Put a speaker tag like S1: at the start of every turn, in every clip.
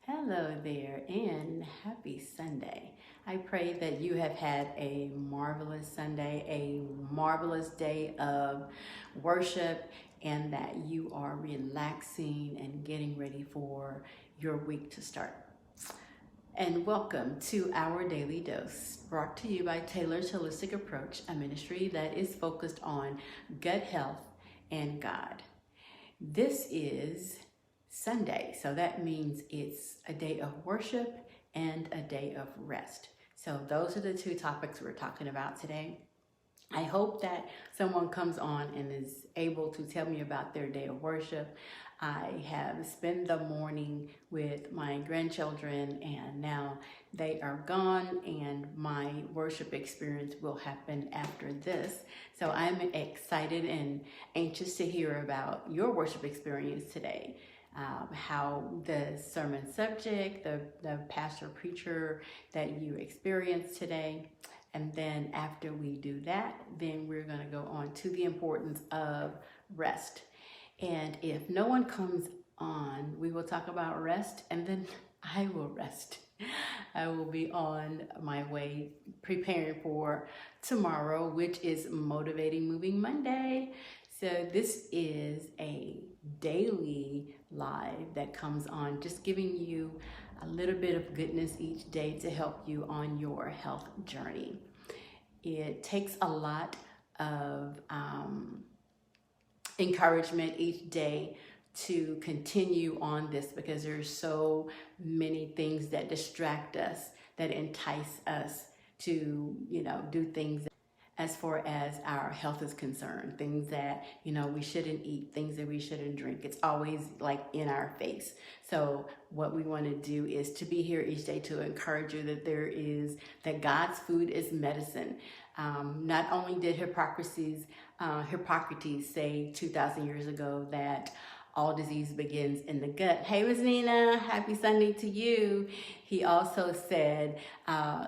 S1: Hello there and happy Sunday. I pray that you have had a marvelous Sunday, a marvelous day of worship, and that you are relaxing and getting ready for your week to start. And welcome to our Daily Dose, brought to you by Taylor's Holistic Approach, a ministry that is focused on gut health and God. This is Sunday, so that means it's a day of worship and a day of rest. So those are the two topics we're talking about today. I hope that someone comes on and is able to tell me about their day of worship. I have spent the morning with my grandchildren and now they are gone, and my worship experience will happen after this. So I'm excited and anxious to hear about your worship experience today. How the sermon subject, the pastor preacher that you experienced today. And then after we do that, then we're going to go on to the importance of rest. And if no one comes on, we will talk about rest, and then I will rest. I will be on my way preparing for tomorrow, which is Motivating Moving Monday. So this is a daily live that comes on, just giving you a little bit of goodness each day to help you on your health journey. It takes a lot of encouragement each day to continue on this, because there's so many things that distract us, that entice us to, do things as far as our health is concerned, things that, we shouldn't eat, things that we shouldn't drink. It's always like in our face. So what we want to do is to be here each day to encourage you that God's food is medicine. Not only did Hippocrates say 2,000 years ago that all disease begins in the gut. Hey, Miss Nina, happy Sunday to you. He also said,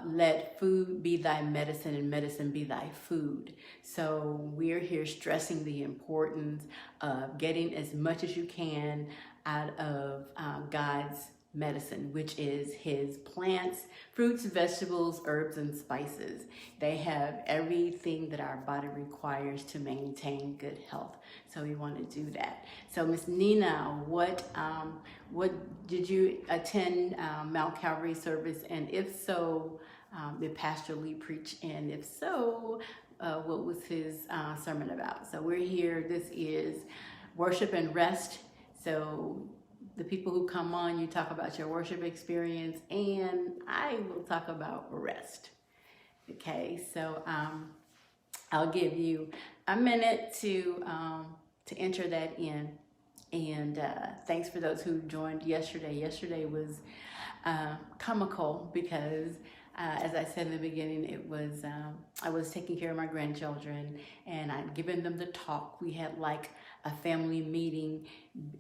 S1: let food be thy medicine and medicine be thy food. So we're here stressing the importance of getting as much as you can out of God's medicine, which is his plants, fruits, vegetables, herbs, and spices. They have everything that our body requires to maintain good health. So we want to do that. So Miss Nina, what did you attend Mount Calvary service? And if so, did Pastor Lee preach? And if so, what was his sermon about? So we're here. This is worship and rest. So the people who come on, you talk about your worship experience, and I will talk about rest. Okay, so I'll give you a minute to enter that in. And thanks for those who joined yesterday. Yesterday was comical because, as I said in the beginning, it was I was taking care of my grandchildren, and I'd given them the talk. We had like a family meeting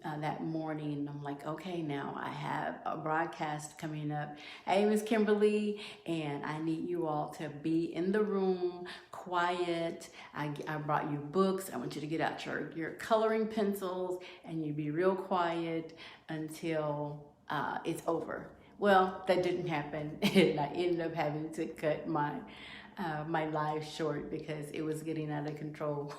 S1: that morning, and I'm like, okay, now I have a broadcast coming up. Hey, Miss Kimberly, and I need you all to be in the room, quiet. I brought you books. I want you to get out your coloring pencils, and you be real quiet until it's over. Well, that didn't happen, and I ended up having to cut my live short because it was getting out of control.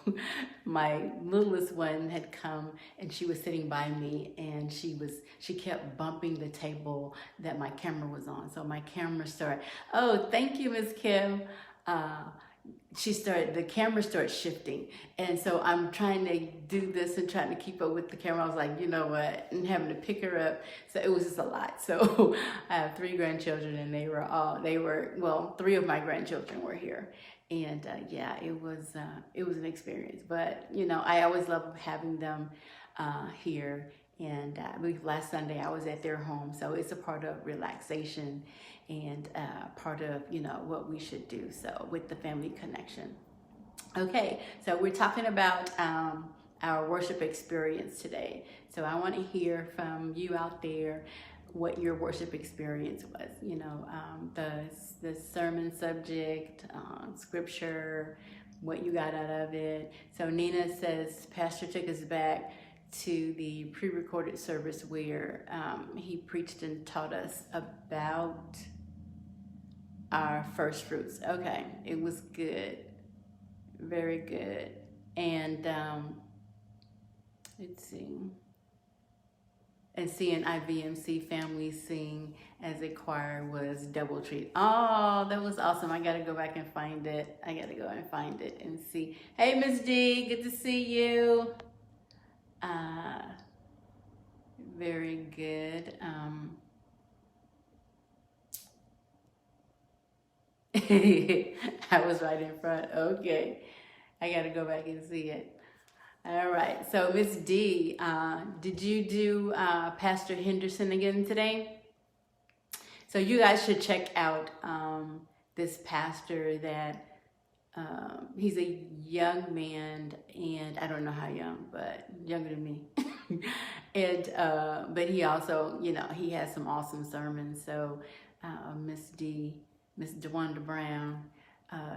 S1: My littlest one had come, and she was sitting by me, and she kept bumping the table that my camera was on. So my camera started, oh, thank you, Miss Kim. The camera started shifting. And so I'm trying to do this and trying to keep up with the camera. I was like, you know what, and having to pick her up. So it was just a lot. So I have 3 grandchildren, and three of my grandchildren were here. And yeah, it was an experience. But, I always love having them here. And I believe last Sunday I was at their home. So it's a part of relaxation and part of, what we should do. So with the family connection. Okay, so we're talking about our worship experience today. So I want to hear from you out there what your worship experience was. The sermon subject, scripture, what you got out of it. So Nina says, Pastor took us back to the pre-recorded service where he preached and taught us about our first fruits. Okay, it was good, very good. And let's see. And seeing IVMC families sing as a choir was double treat. Oh, that was awesome. I gotta go back and find it. I gotta go and find it and see. Hey, Miss D, good to see you. Very good. I was right in front. Okay. I gotta go back and see it. All right, so Miss D, did you do Pastor Henderson again today? So you guys should check out this pastor that he's a young man, and I don't know how young, but younger than me. And but he also, you know, he has some awesome sermons. So Miss D, Miss DeWanda Brown,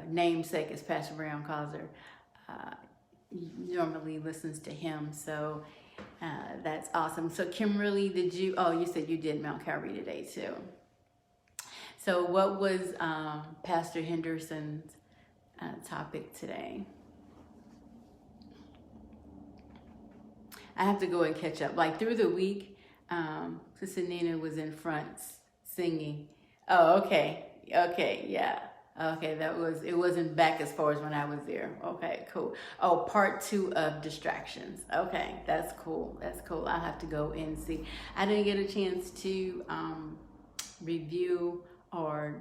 S1: namesake as Pastor Brown calls her, normally listens to him. So that's awesome. So Kimberly, did you, oh, you said you did Mount Calvary today too. So what was Pastor Henderson's topic today? I have to go and catch up. Like through the week, Sister Nina was in front singing. Oh, okay. Okay, yeah. Okay, it wasn't back as far as when I was there. Okay, cool. Oh, part 2 of distractions. Okay, that's cool. That's cool. I'll have to go and see. I didn't get a chance to review or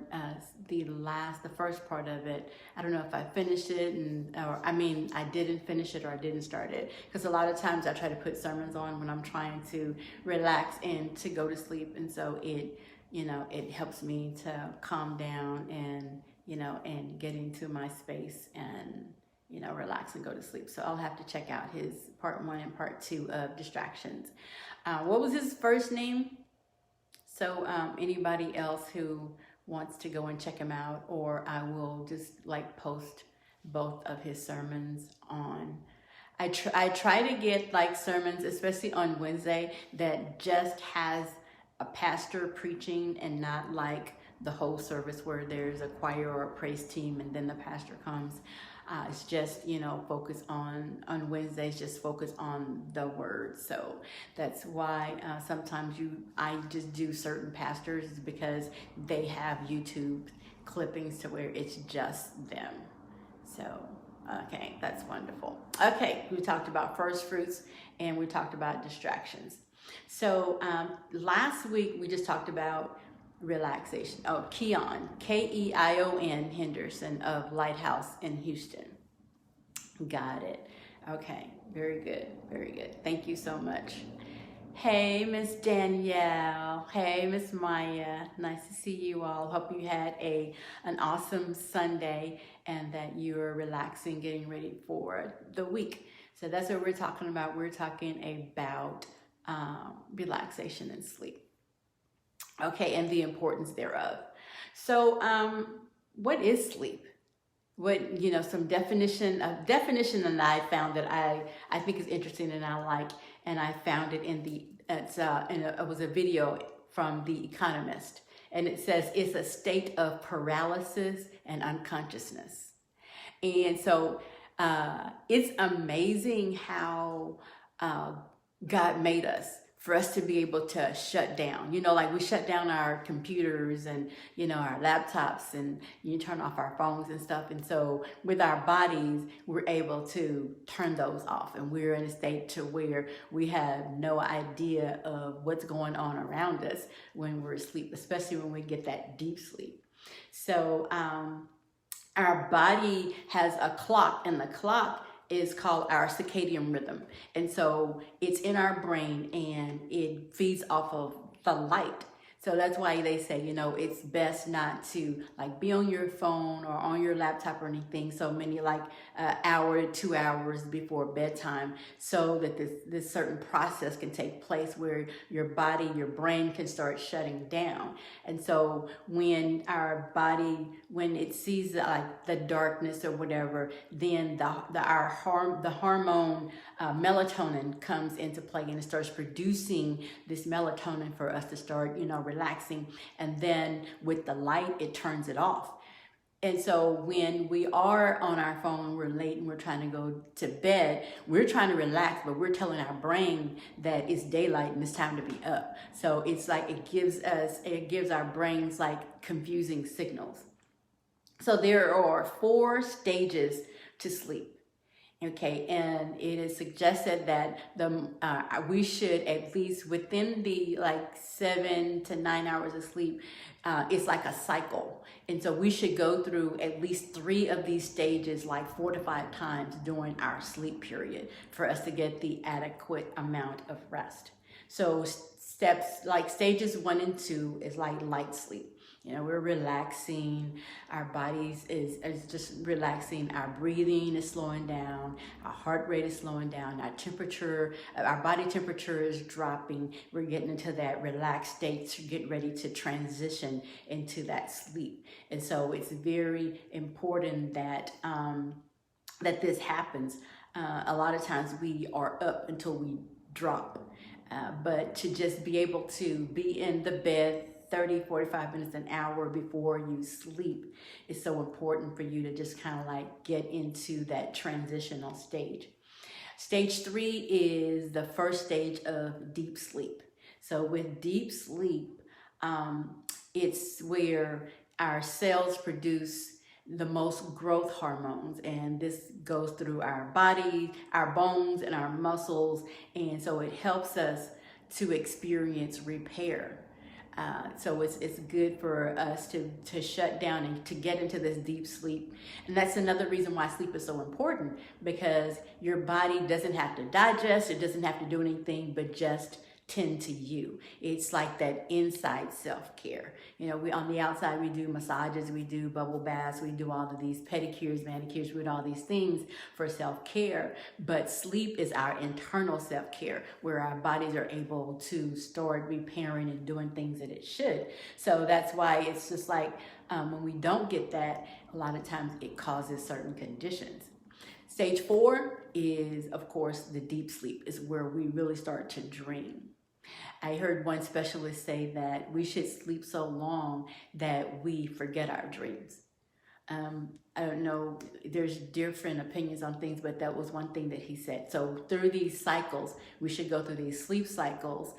S1: the first part of it. I don't know if I finished it I didn't finish it or I didn't start it. Because a lot of times I try to put sermons on when I'm trying to relax and to go to sleep. And so it, you know, it helps me to calm down and, you know, and get into my space and, you know, relax and go to sleep. So I'll have to check out his part 1 and part 2 of distractions. What was his first name? So anybody else who wants to go and check him out, or I will just like post both of his sermons on. I try to get like sermons, especially on Wednesday, that just has a pastor preaching and not like the whole service where there's a choir or a praise team and then the pastor comes. It's just, you know, focus on Wednesdays, just focus on the word. So that's why sometimes I just do certain pastors, because they have YouTube clippings to where it's just them. So, okay, that's wonderful. Okay, we talked about first fruits and we talked about distractions. So last week we just talked about relaxation. Oh, Keon, Keion Henderson of Lighthouse in Houston. Got it. Okay, very good, very good. Thank you so much. Hey, Miss Danielle. Hey, Miss Maya. Nice to see you all. Hope you had an awesome Sunday and that you're relaxing, getting ready for the week. So that's what we're talking about. We're talking about relaxation and sleep. Okay, and the importance thereof. So, what is sleep? What, you know, some definition that I found that I think is interesting and I like, and I found it it was a video from The Economist, and it says it's a state of paralysis and unconsciousness. And so, it's amazing how God made us, for us to be able to shut down. You know, like we shut down our computers and, you know, our laptops, and you turn off our phones and stuff. And so with our bodies, we're able to turn those off, and we're in a state to where we have no idea of what's going on around us when we're asleep, especially when we get that deep sleep. So our body has a clock, and the clock is called our circadian rhythm. And so it's in our brain and it feeds off of the light. So that's why they say, you know, it's best not to like be on your phone or on your laptop or anything so many like hour to 2 hours before bedtime, so that this certain process can take place where your body, your brain can start shutting down. And so when our body, when it sees like the darkness or whatever, then the hormone melatonin comes into play, and it starts producing this melatonin for us to start, you know, relaxing. And then with the light, it turns it off. And so when we are on our phone, we're late and we're trying to go to bed, we're trying to relax, but we're telling our brain that it's daylight and it's time to be up. So it's like it gives our brains like confusing signals. So there are 4 stages to sleep. Okay, and it is suggested that we should, at least within the like 7 to 9 hours of sleep, it's like a cycle. And so we should go through at least 3 of these stages like 4 to 5 times during our sleep period for us to get the adequate amount of rest. So steps like stages 1 and 2 is like light sleep. You know, we're relaxing, our bodies is just relaxing, our breathing is slowing down, our heart rate is slowing down, our temperature, our body temperature is dropping. We're getting into that relaxed state to get ready to transition into that sleep. And so it's very important that, that this happens. A lot of times we are up until we drop, but to just be able to be in the bed 30, 45 minutes, an hour before you sleep is so important for you to just kind of like get into that transitional stage. Stage 3 is the first stage of deep sleep. So with deep sleep, it's where our cells produce the most growth hormones, and this goes through our body, our bones, and our muscles, and so it helps us to experience repair. So it's good for us to shut down and to get into this deep sleep. And that's another reason why sleep is so important, because your body doesn't have to digest, it doesn't have to do anything but just tend to you. It's like that inside self-care. You know, we on the outside, we do massages, we do bubble baths, we do all of these pedicures, manicures, we do all these things for self-care. But sleep is our internal self-care, where our bodies are able to start repairing and doing things that it should. So that's why it's just like when we don't get that, a lot of times it causes certain conditions. Stage 4 is, of course, the deep sleep, is where we really start to dream. I heard one specialist say that we should sleep so long that we forget our dreams. I don't know, there's different opinions on things, but that was one thing that he said. So through these cycles, we should go through these sleep cycles,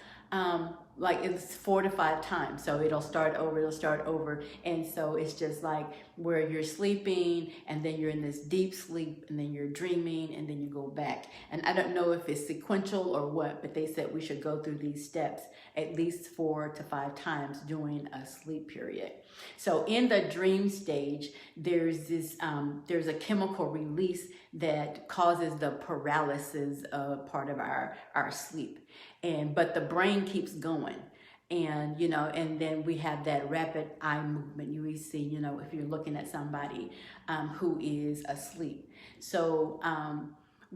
S1: like it's 4 to 5 times. So it'll start over. And so it's just like where you're sleeping and then you're in this deep sleep and then you're dreaming and then you go back. And I don't know if it's sequential or what, but they said we should go through these steps at least 4 to 5 times during a sleep period. So in the dream stage, there's a chemical release that causes the paralysis part of our sleep. But the brain keeps going. And, you know, and then we have that rapid eye movement you will see, you know, if you're looking at somebody who is asleep. So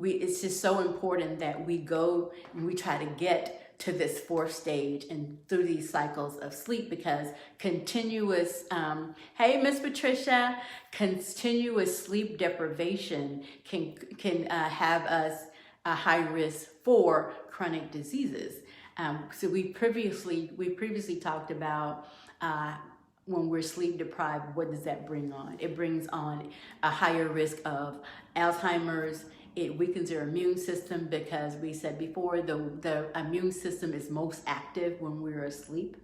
S1: it's just so important that we go and we try to get to this 4th stage and through these cycles of sleep, because continuous, hey, Miss Patricia, continuous sleep deprivation can have us a high risk for chronic diseases. So we previously talked about when we're sleep deprived, what does that bring on? It brings on a higher risk of Alzheimer's. It weakens your immune system, because we said before the immune system is most active when we're asleep.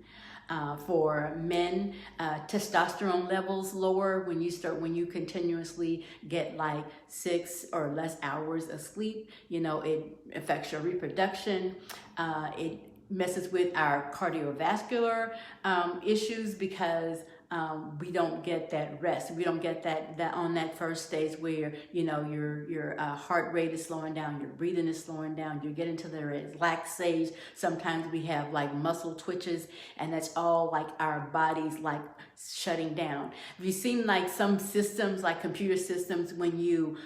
S1: For men, testosterone levels lower when you continuously get like 6 or less hours of sleep. You know, it affects your reproduction. It messes with our cardiovascular issues, because we don't get that rest. We don't get that on that first stage where, you know, your heart rate is slowing down, your breathing is slowing down, you get into the relaxed stage. Sometimes we have like muscle twitches, and that's all like our bodies like shutting down. Have you seen like some systems, like computer systems, when you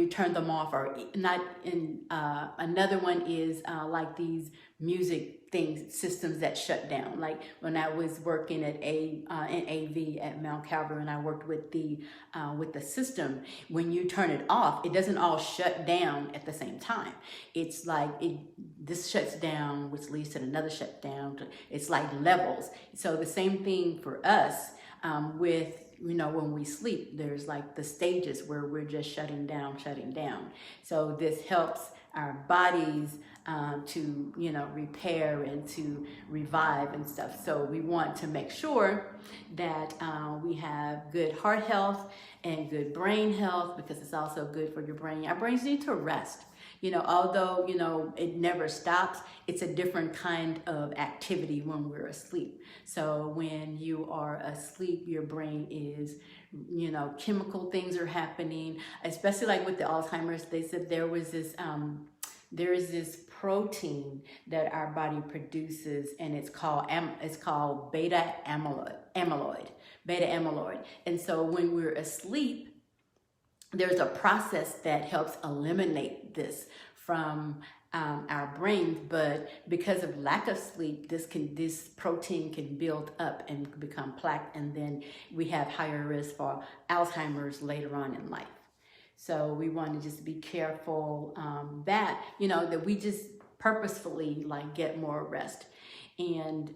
S1: turn them off, or not? In another one is like these music things, systems that shut down. Like when I was working at in AV at Mount Calvary, and I worked with the system, when you turn it off, it doesn't all shut down at the same time. It's like this shuts down, which leads to another shutdown. It's like levels. So the same thing for us with, you know, when we sleep, there's like the stages where we're just shutting down. So this helps our bodies to, you know, repair and to revive and stuff. So we want to make sure that we have good heart health and good brain health, because it's also good for your brain. Our brains need to rest. You know, although, you know, it never stops, it's a different kind of activity when we're asleep. So when you are asleep, your brain is, you know, chemical things are happening, especially like with the Alzheimer's. They said there is this protein that our body produces, and it's called beta amyloid. And so when we're asleep, there's a process that helps eliminate this from our brains, but because of lack of sleep, this protein can build up and become plaque, and then we have higher risk for Alzheimer's later on in life. So we want to just be careful that, you know, that we just purposefully like get more rest, and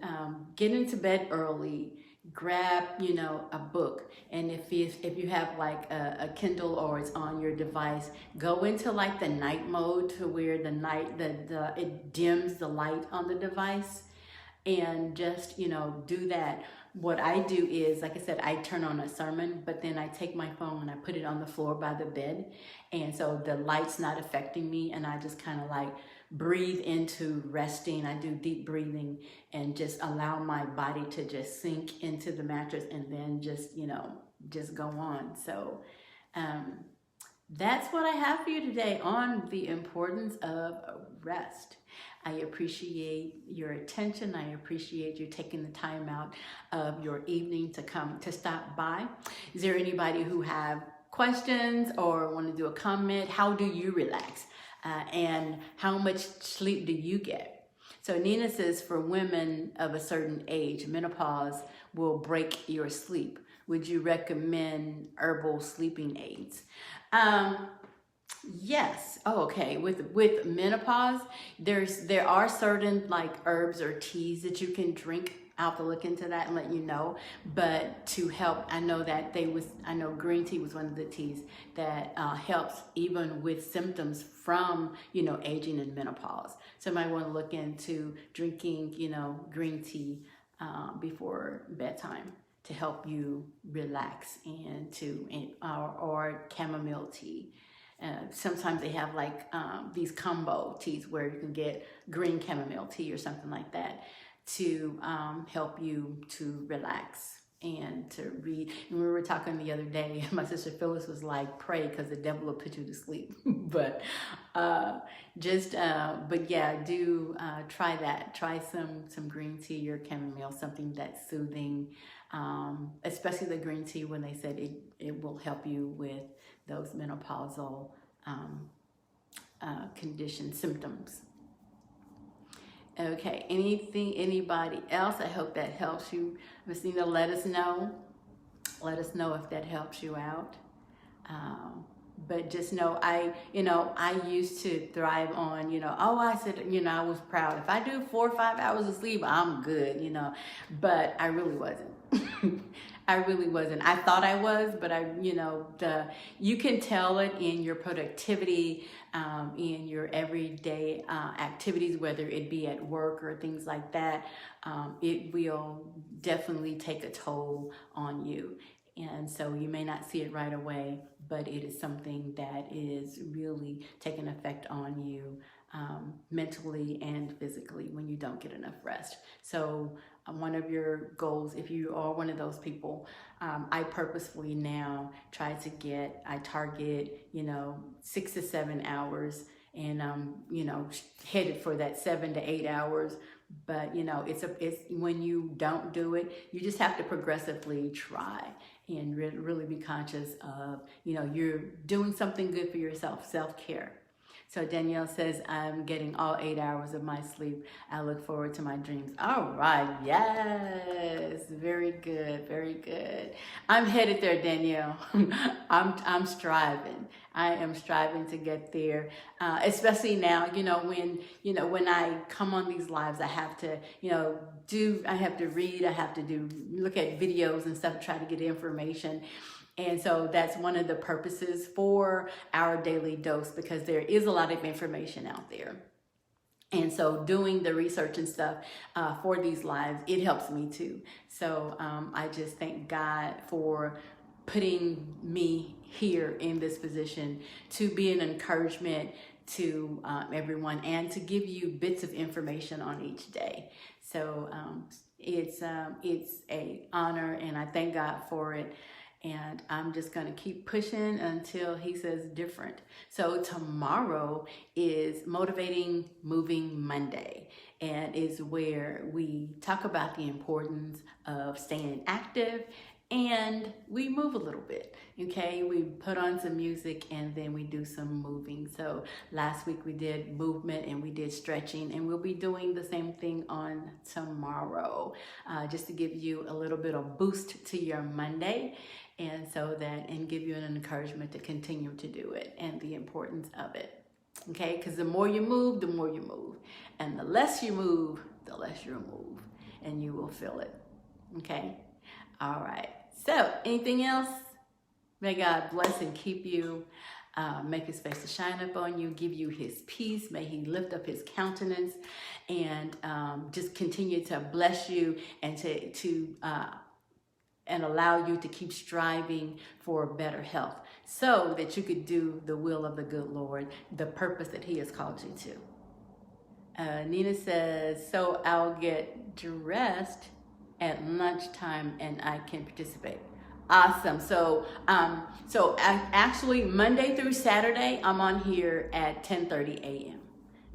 S1: get into bed early. Grab, you know, a book, and if you have like a Kindle or it's on your device, go into like the night mode, to where it dims the light on the device, and just, you know, do that. What I do is, like I said, I turn on a sermon, but then I take my phone and I put it on the floor by the bed, and so the light's not affecting me, and I just kind of like breathe into resting. I do deep breathing and just allow my body to just sink into the mattress, and then just, you know, just go on. So that's what I have for you today on the importance of rest. I appreciate your attention. I appreciate you taking the time out of your evening to come to stop by. Is there anybody who have questions or want to do a comment? How do you relax? And how much sleep do you get? So Nina says, for women of a certain age, menopause will break your sleep. Would you recommend herbal sleeping aids? Yes. Oh, okay. With menopause, there are certain like herbs or teas that you can drink. I'll have to look into that and let you know. But to help, I know green tea was one of the teas that helps even with symptoms from, you know, aging and menopause. So you might want to look into drinking, you know, green tea before bedtime to help you relax, or chamomile tea. Sometimes they have like these combo teas where you can get green chamomile tea or something like that to help you to relax and to read. And we were talking the other day, my sister Phyllis was like, pray, because the devil will put you to sleep. But yeah, do try that. Try some green tea or chamomile, something that's soothing, especially the green tea, when they said it will help you with those menopausal symptoms. Okay, anybody else? I hope that helps you. Messina, let us know. Let us know if that helps you out. But just know, I used to thrive on, I said, I was proud. If I do 4 or 5 hours of sleep, I'm good, but I really wasn't. I really wasn't. I thought I was, but you can tell it in your productivity, in your everyday activities, whether it be at work or things like that. It will definitely take a toll on you. And so you may not see it right away, but it is something that is really taking effect on you mentally and physically when you don't get enough rest. So one of your goals, if you are one of those people, I purposefully now I target, 6 to 7 hours, and headed for that 7 to 8 hours. But it's when you don't do it, you just have to progressively try and really be conscious of, you're doing something good for yourself, self-care. So Danielle says, I'm getting all 8 hours of my sleep. I look forward to my dreams. All right. Yes. Very good. Very good. I'm headed there, Danielle. I'm striving. I am striving to get there. Especially now, when I come on these lives, I have to, I have to read, look at videos and stuff, try to get information. And so that's one of the purposes for our daily dose, because there is a lot of information out there. And so doing the research and stuff for these lives, it helps me too. So I just thank God for putting me here in this position to be an encouragement to everyone and to give you bits of information on each day. So it's an honor, and I thank God for it. And I'm just going to keep pushing until he says different. So tomorrow is Motivating Moving Monday, and is where we talk about the importance of staying active, and we move a little bit. Okay, we put on some music and then we do some moving. So last week we did movement and we did stretching, and we'll be doing the same thing on tomorrow, just to give you a little bit of boost to your Monday, and give you an encouragement to continue to do it and the importance of it. Okay, because the more you move, the more you move, and the less you move, the less you'll move, and you will feel it. Okay. All right. So anything else? May God bless and keep you. Make his face to shine up on you, give you his peace. May he lift up his countenance and just continue to bless you and and allow you to keep striving for better health, so that you could do the will of the good Lord, the purpose that he has called you to. Nina says, so I'll get dressed at lunchtime and I can participate. Awesome. So actually Monday through Saturday, I'm on here at 10:30 a.m.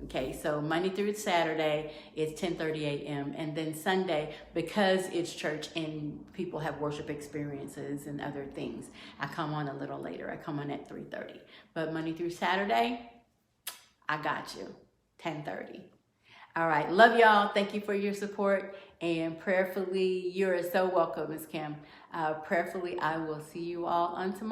S1: Okay, so Monday through Saturday it's 10:30 a.m. and then Sunday, because it's church and people have worship experiences and other things, I come on a little later. I come on at 3:30. But Monday through Saturday, I got you. 10:30. All right. Love y'all. Thank you for your support. And prayerfully, you're so welcome, Ms. Kim. Prayerfully, I will see you all on tomorrow.